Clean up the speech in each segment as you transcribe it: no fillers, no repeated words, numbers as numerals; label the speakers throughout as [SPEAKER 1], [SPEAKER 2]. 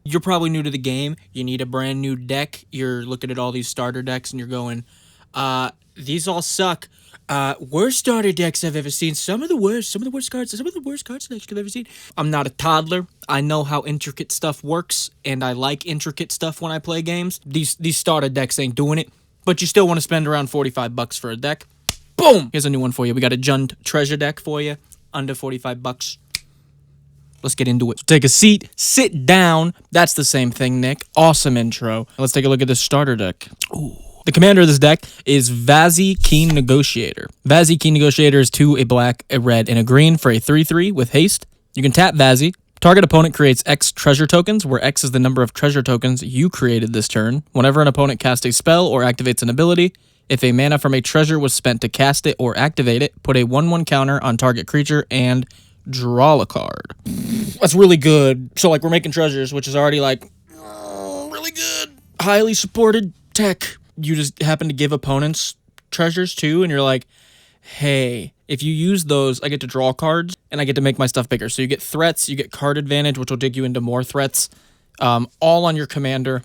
[SPEAKER 1] You're probably new to the game. You need a brand new deck. You're looking at all these starter decks and you're going, these all suck. Worst starter decks I've ever seen. Some of the worst cards selection I've ever seen. I'm not a toddler. I know how intricate stuff works, and I like intricate stuff when I play games. These starter decks ain't doing it, but you still want to spend around $45 for a deck. Boom! Here's a new one for you. We got a Jund treasure deck for you, under $45. Let's get into it. So take a seat, sit down. That's the same thing, Nick. Awesome intro. Let's take a look at this starter deck. Ooh. The commander of this deck is Vazi Keen Negotiator. Vazi Keen Negotiator is 2, a black, a red, and a green for a 3/3 with haste. You can tap Vazi. Target opponent creates X treasure tokens, where X is the number of treasure tokens you created this turn. Whenever an opponent casts a spell or activates an ability, if a mana from a treasure was spent to cast it or activate it, put a 1/1 counter on target creature and draw a card. That's really good. So, like, we're making treasures, which is already, like, really good. Highly supported tech. You just happen to give opponents treasures, too, and you're like, hey, if you use those, I get to draw cards, and I get to make my stuff bigger. So you get threats, you get card advantage, which will dig you into more threats, all on your commander,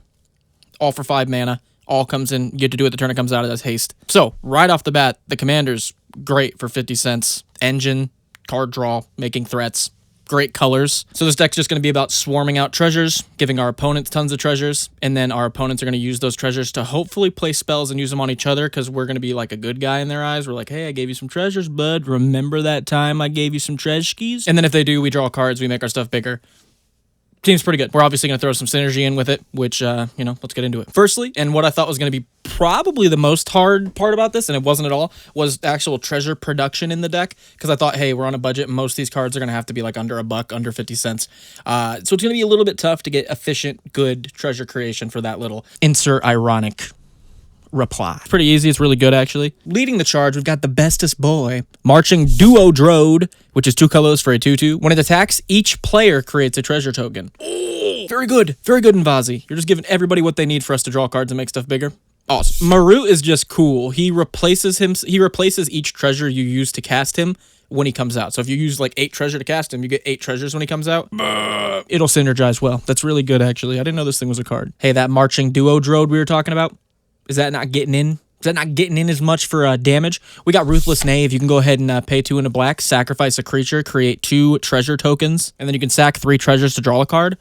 [SPEAKER 1] all for 5 mana, all comes in, you get to do it the turn it comes out as haste. So, right off the bat, the commander's great for 50 cents. Engine, card draw, making threats, great colors. So this deck's just going to be about swarming out treasures, giving our opponents tons of treasures, and then our opponents are going to use those treasures to hopefully play spells and use them on each other, because we're going to be like a good guy in their eyes. We're like, hey, I gave you some treasures, bud. Remember that time I gave you some treasures? And then if they do, we draw cards, we make our stuff bigger. Seems pretty good. We're obviously going to throw some synergy in with it, which, let's get into it. Firstly, and what I thought was going to be probably the most hard part about this, and it wasn't at all, was actual treasure production in the deck, because I thought, hey, we're on a budget, and most of these cards are going to have to be like under $1, under 50 cents. So it's going to be a little bit tough to get efficient, good treasure creation for that little insert ironic reply. It's pretty easy. It's really good, actually. Leading the charge, we've got the bestest boy, Marching Duodrode, which is 2 colors for a 2/2. When it attacks, each player creates a treasure token. Oh, very good. Very good in Vazi. You're just giving everybody what they need for us to draw cards and make stuff bigger. Awesome. Marut is just cool. He replaces each treasure you use to cast him when he comes out. So if you use like 8 treasure to cast him, you get 8 treasures when he comes out. It'll synergize well. That's really good, actually. I didn't know this thing was a card. Hey, that Marching Duodrode we were talking about, is that not getting in? Is that not getting in as much for damage? We got Ruthless Knave. You can go ahead and pay 2 in a black, sacrifice a creature, create 2 treasure tokens, and then you can sack 3 treasures to draw a card.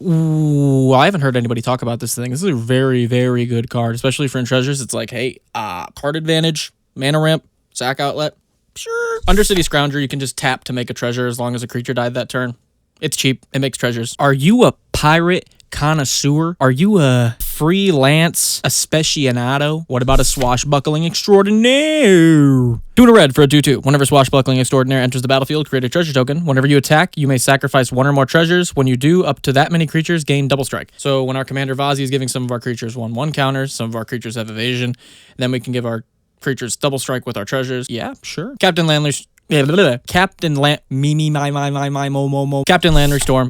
[SPEAKER 1] Ooh, I haven't heard anybody talk about this thing. This is a very, very good card, especially for in treasures. It's like, hey, card advantage, mana ramp, sack outlet. Sure. Undercity Scrounger, you can just tap to make a treasure as long as a creature died that turn. It's cheap. It makes treasures. Are you a pirate connoisseur? Are you a freelance aficionado? What about a swashbuckling extraordinaire? 2 and a red for a 2/2. Whenever swashbuckling extraordinaire enters the battlefield, create a treasure token. Whenever you attack, you may sacrifice 1 or more treasures. When you do, up to that many creatures gain double strike. So when our commander Vazi is giving some of our creatures 1/1 counters, some of our creatures have evasion, then we can give our creatures double strike with our treasures. Yeah, sure. Captain Landry Storm,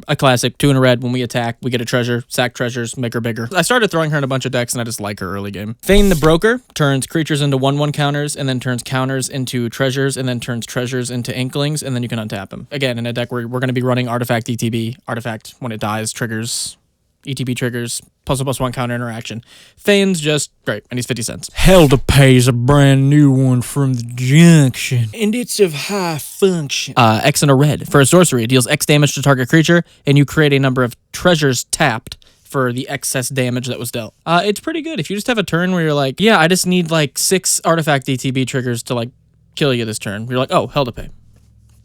[SPEAKER 1] a classic, 2 in a red. When we attack, we get a treasure, sack treasures, make her bigger. I started throwing her in a bunch of decks, and I just like her early game. Thane the Broker turns creatures into 1/1 counters, and then turns counters into treasures, and then turns treasures into inklings, and then you can untap them. Again, in a deck where we're going to be running Artifact ETB. Artifact, when it dies, triggers ETB triggers, +1/+1 counter interaction. Thane's just great, and he's 50 cents. Hell to Pay is a brand new one from the junction, and it's of high function. X and a red. For a sorcery, it deals X damage to target creature, and you create a number of treasures tapped for the excess damage that was dealt. It's pretty good. If you just have a turn where you're like, yeah, I just need like 6 Artifact ETB triggers to like kill you this turn. You're like, oh, Hell to Pay.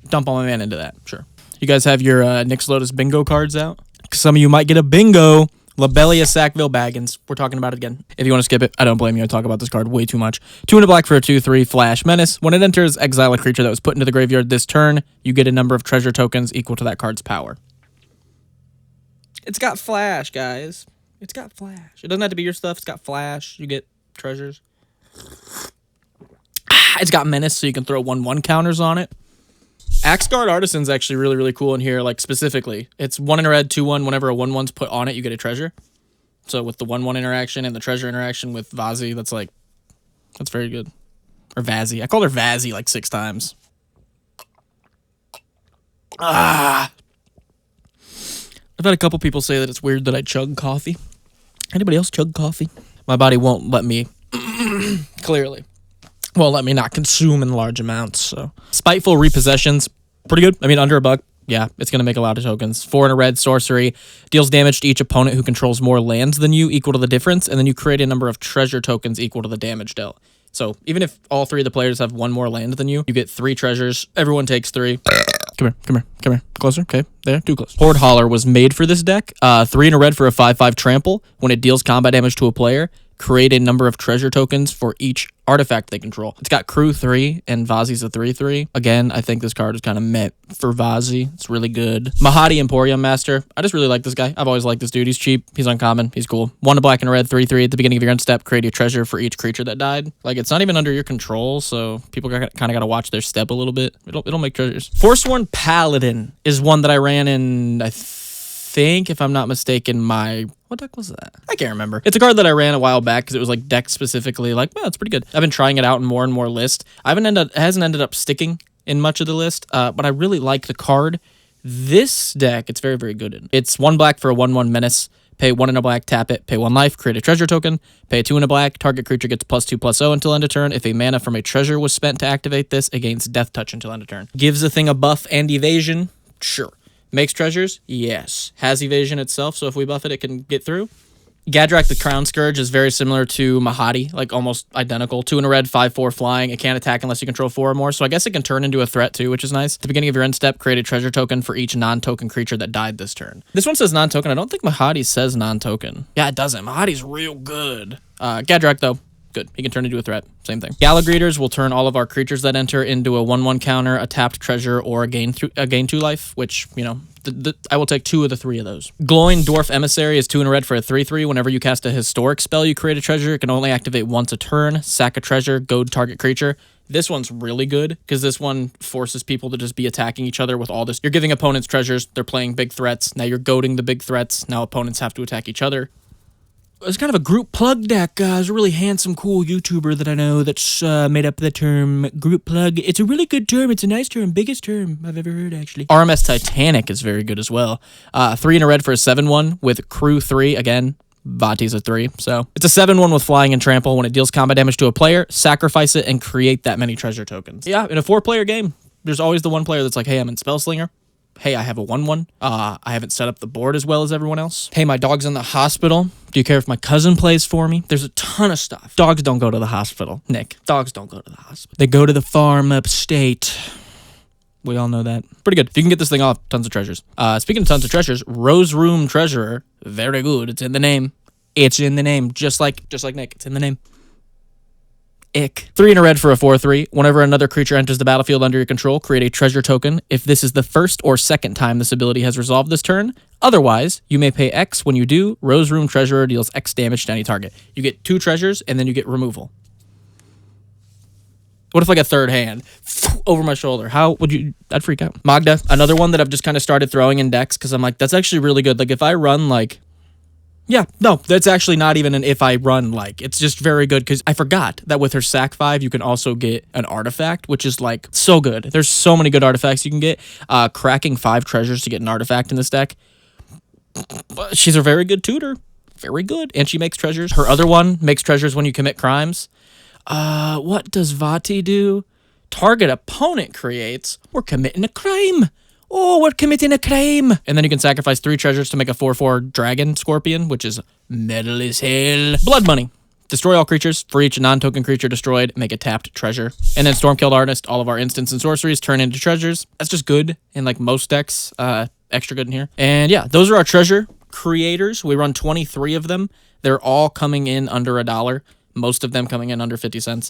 [SPEAKER 1] Dump all my mana into that. Sure. You guys have your Nyx Lotus bingo cards out? Some of you might get a bingo. Lobelia Sackville Baggins. We're talking about it again. If you want to skip it, I don't blame you. I talk about this card way too much. 2 and a black for a 2/3 Flash Menace. When it enters, exile a creature that was put into the graveyard this turn. You get a number of treasure tokens equal to that card's power. It's got Flash, guys. It's got Flash. It doesn't have to be your stuff. It's got Flash. You get treasures. It's got Menace, so you can throw 1/1 counters on it. Axguard Artisan's actually really, really cool in here, like, specifically. It's 1 in a red, 2/1. Whenever a 1/1's put on it, you get a treasure. So with the 1/1 interaction and the treasure interaction with Vazi, that's very good. Or Vazi. I called her Vazi like 6 times. I've had a couple people say that it's weird that I chug coffee. Anybody else chug coffee? My body won't let me, clearly, won't let me not consume in large amounts, so. Spiteful Repossessions, pretty good. I mean, under $1. Yeah, it's going to make a lot of tokens. 4 and a red, sorcery. Deals damage to each opponent who controls more lands than you, equal to the difference, and then you create a number of treasure tokens equal to the damage dealt. So even if all 3 of the players have 1 more land than you, you get 3 treasures. Everyone takes 3. Come here. Closer. Okay, there, too close. Horde Hauler was made for this deck. 3 and a red for a 5/5 trample. When it deals combat damage to a player, create a number of treasure tokens for each artifact they control. It's got Crew 3 and Vazi's a 3/3. Again, I think this card is kind of meant for Vazi. It's really good. Mahadi Emporium Master. I just really like this guy. I've always liked this dude. He's cheap. He's uncommon. He's cool. 1 to black and a red, 3/3. At the beginning of your end step, create a treasure for each creature that died. Like, it's not even under your control, so people kind of got to watch their step a little bit. It'll make treasures. Forsworn Paladin is one that I ran in, I think, if I'm not mistaken, what deck was that? I can't remember. It's a card that I ran a while back because it was like deck specifically. Like, well, it's pretty good. I've been trying it out in more and more lists. It hasn't ended up sticking in much of the list, but I really like the card. This deck, it's very, very good in. It's 1 black for a 1/1 menace. Pay 1 and a black, tap it. Pay 1 life, create a treasure token. Pay 2 and a black. Target creature gets +2/+0 until end of turn. If a mana from a treasure was spent to activate this, it gains Death Touch until end of turn. Gives the thing a buff and evasion. Sure. Makes treasures? Yes. Has evasion itself, so if we buff it, it can get through. Gadrak the Crown Scourge is very similar to Mahadi, like almost identical. 2 and a red, 5/4 flying. It can't attack unless you control 4 or more, so I guess it can turn into a threat too, which is nice. At the beginning of your end step, create a treasure token for each non-token creature that died this turn. This one says non-token. I don't think Mahadi says non-token. Yeah, it doesn't. Mahadi's real good. Gadrak, though, good. He can turn into a threat. Same thing. Gallagreators will turn all of our creatures that enter into a 1/1 counter, a tapped treasure, or a gain 2 life, which, you know, I will take 2 of the 3 of those. Glowing Dwarf Emissary is 2 and a red for a 3/3. Whenever you cast a historic spell, you create a treasure. It can only activate once a turn. Sack a treasure, goad target creature. This one's really good because this one forces people to just be attacking each other with all this. You're giving opponents treasures. They're playing big threats. Now you're goading the big threats. Now opponents have to attack each other. It's kind of a group plug deck. There's a really handsome, cool YouTuber that I know that's made up the term group plug. It's a really good term. It's a nice term. Biggest term I've ever heard, actually. RMS Titanic is very good as well. 3 and a red for a 7/1 with Crew 3. Again, Vati's a 3. So it's a 7/1 with flying and trample. When it deals combat damage to a player, sacrifice it and create that many treasure tokens. Yeah, in a 4-player game, there's always the one player that's like, hey, I'm in Spellslinger. Hey, I have a 1/1. I haven't set up the board as well as everyone else. Hey, my dog's in the hospital. Do you care if my cousin plays for me? There's a ton of stuff. Dogs don't go to the hospital, Nick. Dogs don't go to the hospital. They go to the farm upstate. We all know that. Pretty good. If you can get this thing off, tons of treasures. Speaking of tons of treasures, Rose Room Treasurer. Very good. It's in the name. It's in the name. Just like Nick. It's in the name. Ick. 3 and a red for a 4/3. Whenever another creature enters the battlefield under your control, create a treasure token. If this is the first or second time this ability has resolved this turn, otherwise, you may pay X. When you do, Rose Room Treasurer deals X damage to any target. You get 2 treasures, and then you get removal. What if like a third hand over my shoulder? How would you? I'd freak out. Magda, another one that I've just kind of started throwing in decks because I'm like, that's actually really good. Like if I run like... Yeah, no, that's actually not even an if I run like. It's just very good because I forgot that with her sack 5, you can also get an artifact, which is like so good. There's so many good artifacts you can get. Cracking 5 treasures to get an artifact in this deck. She's a very good tutor. Very good. And she makes treasures. Her other one makes treasures when you commit crimes. What does Vati do? Target opponent creates. We're committing a crime. Oh, we're committing a crime. And then you can sacrifice 3 treasures to make a 4/4 dragon scorpion, which is metal as hell. Blood Money. Destroy all creatures. For each non-token creature destroyed, make a tapped treasure. And then Stormkilled Artist. All of our instants and sorceries turn into treasures. That's just good in like most decks. Extra good in here. And yeah, those are our treasure creators. We run 23 of them. They're all coming in under $1. Most of them coming in under 50 cents.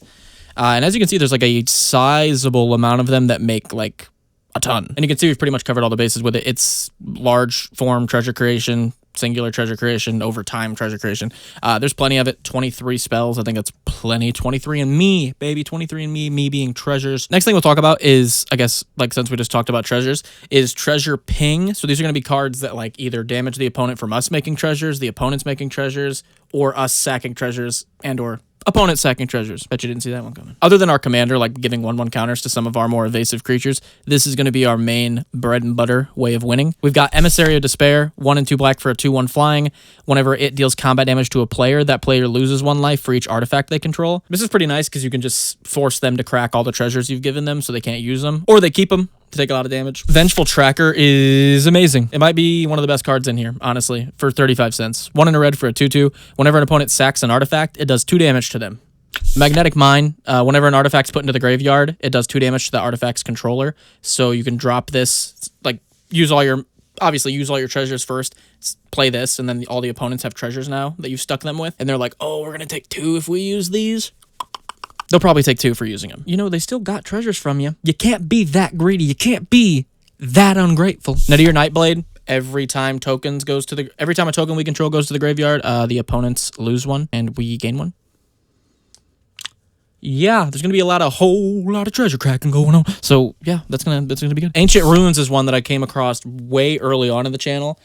[SPEAKER 1] And as you can see, there's like a sizable amount of them that make like a ton. And you can see we've pretty much covered all the bases with it. It's large form treasure creation, singular treasure creation, over time treasure creation. There's plenty of it. 23 spells. I think that's plenty. 23 and me, baby. 23 and me being treasures. Next thing we'll talk about is, I guess, like since we just talked about treasures, is treasure ping. So these are going to be cards that like either damage the opponent from us making treasures, the opponent's making treasures, or us sacking treasures, and or Opponent sacking treasures. Bet you didn't see that one coming. Other than our commander, like giving 1/1 counters to some of our more evasive creatures, this is going to be our main bread and butter way of winning. We've got Emissary of Despair, 1 and 2 black for a 2/1 flying. Whenever it deals combat damage to a player, that player loses 1 life for each artifact they control. This is pretty nice because you can just force them to crack all the treasures you've given them so they can't use them. Or they keep them to take a lot of damage. Vengeful Tracker is amazing. It might be one of the best cards in here, honestly, for 35 cents. 1 and a red for a 2/2. Whenever an opponent sacks an artifact, it does 2 damage to them. Magnetic Mine, whenever an artifact's put into the graveyard, it does 2 damage to the artifact's controller. So you can drop this, like, use all your treasures first, play this, and then all the opponents have treasures now that you've stuck them with. And they're like, oh, we're going to take 2 if we use these. They'll probably take 2 for using them. You know, they still got treasures from you. You can't be that greedy. You can't be that ungrateful. Now to your Nightblade, every time a token we control goes to the graveyard, the opponents lose 1 and we gain 1. Yeah, there's gonna be a whole lot of treasure cracking going on. So yeah, that's gonna be good. Ancient Ruins is one that I came across way early on in the channel,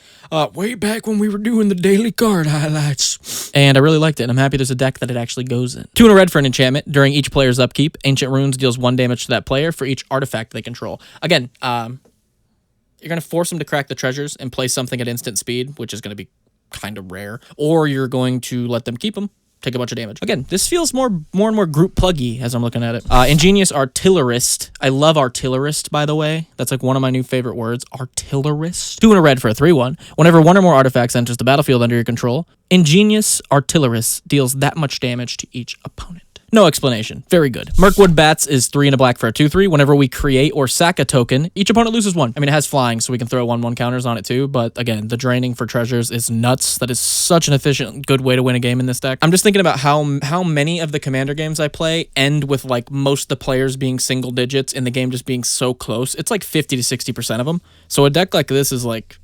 [SPEAKER 1] way back when we were doing the daily card highlights, and I really liked it. And I'm happy there's a deck that it actually goes in. 2 and a red for an enchantment. During each player's upkeep, Ancient Ruins deals 1 damage to that player for each artifact they control. Again, you're gonna force them to crack the treasures and play something at instant speed, which is gonna be kind of rare, or you're going to let them keep them. Take a bunch of damage. Again, this feels more and more group pluggy as I'm looking at it. Ingenious Artillerist. I love Artillerist, by the way. That's like one of my new favorite words. Artillerist. 2 and a red for a 3/1. Whenever 1 or more artifacts enters the battlefield under your control, Ingenious Artillerist deals that much damage to each opponent. No explanation. Very good. Mirkwood Bats is 3 and a black for a 2/3. Whenever we create or sack a token, each opponent loses 1. I mean, it has flying, so we can throw 1/1 counters on it too, but again, the draining for treasures is nuts. That is such an efficient, good way to win a game in this deck. I'm just thinking about how many of the commander games I play end with like most of the players being single digits and the game just being so close. It's like 50 to 60% of them. So a deck like this is like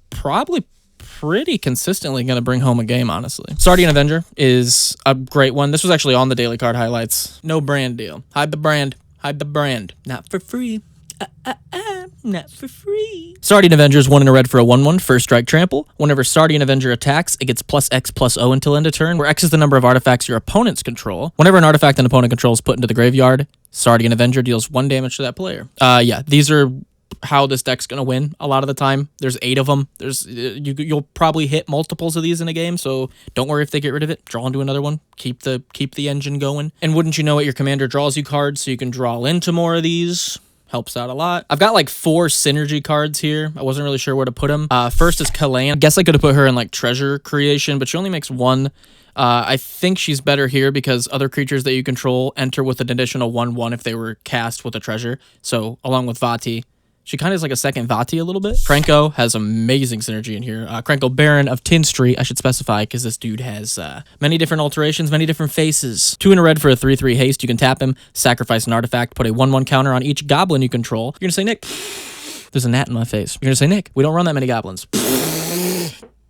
[SPEAKER 1] probably pretty consistently going to bring home a game, honestly. Sardian Avenger is a great one. This was actually on the daily card highlights. No brand deal. Hide the brand. Hide the brand. Not for free. Not for free. Sardian Avenger is 1 and a red for a 1/1. First strike trample. Whenever Sardian Avenger attacks, it gets +X+0 until end of turn, where X is the number of artifacts your opponents control. Whenever an artifact an opponent controls is put into the graveyard, Sardian Avenger deals 1 damage to that player. Yeah, these are how this deck's gonna win a lot of the time. There's 8 of them. You'll probably hit multiples of these in a game, so don't worry if they get rid of it. Draw into another one. Keep the engine going. And wouldn't you know it, your commander draws you cards, so you can draw into more of these. Helps out a lot. I've got like 4 synergy cards here. I wasn't really sure where to put them. First is Kalan. I guess I could have put her in like treasure creation, but she only makes 1. I think she's better here because other creatures that you control enter with an additional 1/1 if they were cast with a treasure. So along with Vati, she kind of is like a second Vati a little bit. Krenko has amazing synergy in here. Krenko Baron of Tin Street, I should specify, because this dude has many different alterations, many different faces. 2 and a red for a 3/3 haste. You can tap him, sacrifice an artifact, put a 1/1 counter on each goblin you control. You're going to say, Nick, there's a gnat in my face. You're going to say, Nick, we don't run that many goblins.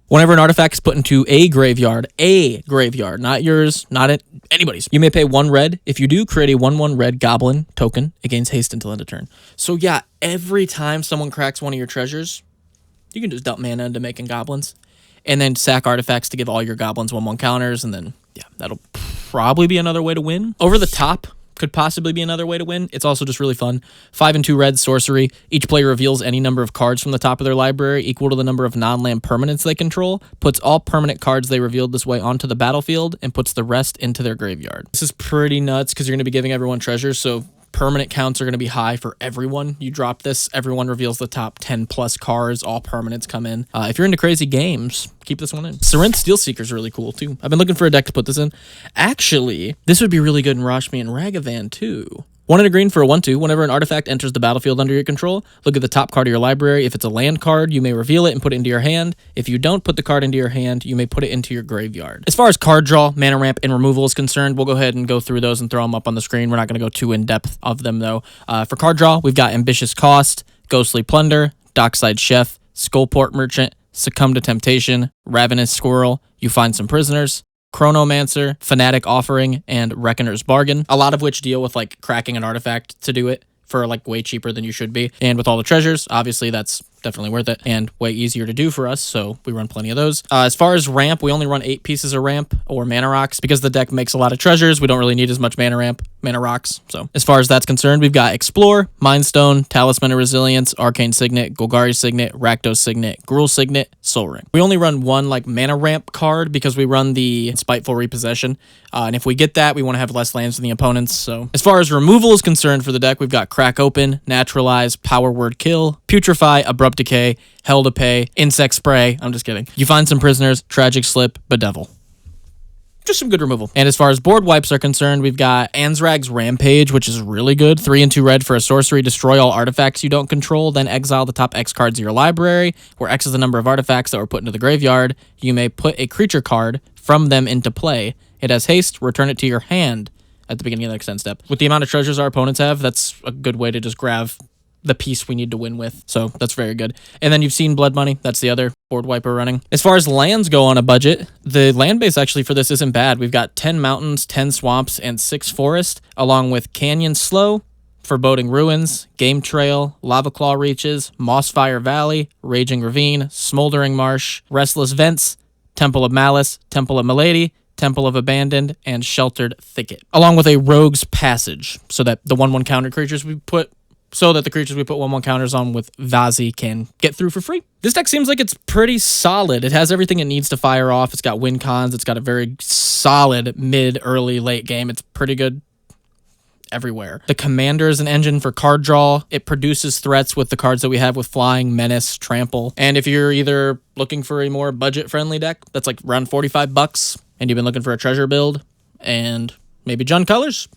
[SPEAKER 1] Whenever an artifact is put into a graveyard, not yours, not anybody's, you may pay 1 red. If you do, create a 1/1 red goblin token. It gains haste until end of turn. So yeah, every time someone cracks one of your treasures, you can just dump mana into making goblins. And then sack artifacts to give all your goblins 1/1 counters, and then, yeah, that'll probably be another way to win. Over the Top could possibly be another way to win. It's also just really fun. 5 and 2 red sorcery. Each player reveals any number of cards from the top of their library equal to the number of non-land permanents they control, puts all permanent cards they revealed this way onto the battlefield, and puts the rest into their graveyard. This is pretty nuts because you're going to be giving everyone treasures, so permanent counts are going to be high for everyone. You drop this, everyone reveals the top 10 plus cards, all permanents come in. If you're into crazy games, keep this one in. Sarinth Steelseeker is really cool too. I've been looking for a deck to put this in. Actually, this would be really good in Rashmi and Ragavan too. 1 and a green for a 1/2. Whenever an artifact enters the battlefield under your control, look at the top card of your library. If it's a land card, you may reveal it and put it into your hand. If you don't put the card into your hand, you may put it into your graveyard. As far as card draw, mana ramp, and removal is concerned, we'll go ahead and go through those and throw them up on the screen. We're not going to go too in depth of them though. For card draw, we've got Ambitious Cost, Ghostly Plunder, Dockside Chef, Skullport Merchant, Succumb to Temptation, Ravenous Squirrel, You Find Some Prisoners, Chronomancer, Fanatic Offering, and Reckoner's Bargain, a lot of which deal with like cracking an artifact to do it for like way cheaper than you should be. And with all the treasures, obviously that's definitely worth it and way easier to do for us, so we run plenty of those. As far as ramp, we only run 8 pieces of ramp or mana rocks because the deck makes a lot of treasures. We don't really need as much mana rocks. So as far as that's concerned, we've got Explore, Mind Stone, Talisman of Resilience, Arcane Signet, Golgari Signet, Rakdos Signet, Gruul Signet, Soul Ring. We only run one like mana ramp card because we run the Spiteful Repossession, and if we get that, we want to have less lands than the opponents. So as far as removal is concerned for the deck, we've got Crack Open, Naturalize, Power Word Kill, Putrefy, Abrupt Decay, Hell to Pay, Insect Spray. I'm just kidding. You find some prisoners, Tragic Slip, Bedevil. Just some good removal. And as far as board wipes are concerned, we've got Ansrag's Rampage, which is really good. 3 and 2 red for a sorcery. Destroy all artifacts you don't control, then exile the top X cards of your library, where X is the number of artifacts that were put into the graveyard. You may put a creature card from them into play. It has haste, return it to your hand at the beginning of the next end step. With the amount of treasures our opponents have, that's a good way to just grab the piece we need to win with. So that's very good. And then you've seen Blood Money. That's the other board wipe we're running. As far as lands go on a budget, the land base actually for this isn't bad. We've got 10 mountains, 10 swamps, and 6 forests, along with Canyon Slow, Foreboding Ruins, Game Trail, Lava Claw Reaches, Mossfire Valley, Raging Ravine, Smoldering Marsh, Restless Vents, Temple of Malice, Temple of Milady, Temple of Abandoned, and Sheltered Thicket, along with a Rogue's Passage, so that the 1/1 counter creatures we put 1/1 counters on with Vazi can get through for free. This deck seems like it's pretty solid. It has everything it needs to fire off. It's got win cons. It's got a very solid mid, early, late game. It's pretty good everywhere. The Commander is an engine for card draw. It produces threats with the cards that we have with Flying, Menace, Trample. And if you're either looking for a more budget-friendly deck that's like around $45 and you've been looking for a treasure build and maybe Jund Colors,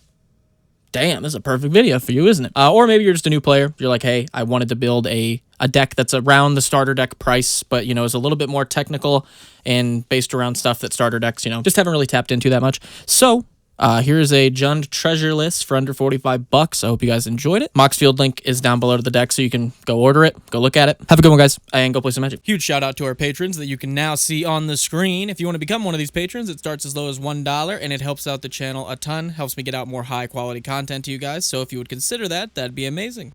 [SPEAKER 1] damn, this is a perfect video for you, isn't it? Or maybe you're just a new player. You're like, hey, I wanted to build a deck that's around the starter deck price, but, you know, is a little bit more technical and based around stuff that starter decks, you know, just haven't really tapped into that much. So here's a Jund treasure list for under $45. I hope you guys enjoyed it. Moxfield link is down below to the deck, so you can go order it, go look at it. Have a good one, guys, and go play some Magic. Huge shout out to our patrons that you can now see on the screen. If you want to become one of these patrons, it starts as low as $1, and it helps out the channel a ton, helps me get out more high quality content to you guys. So if you would consider that, that'd be amazing.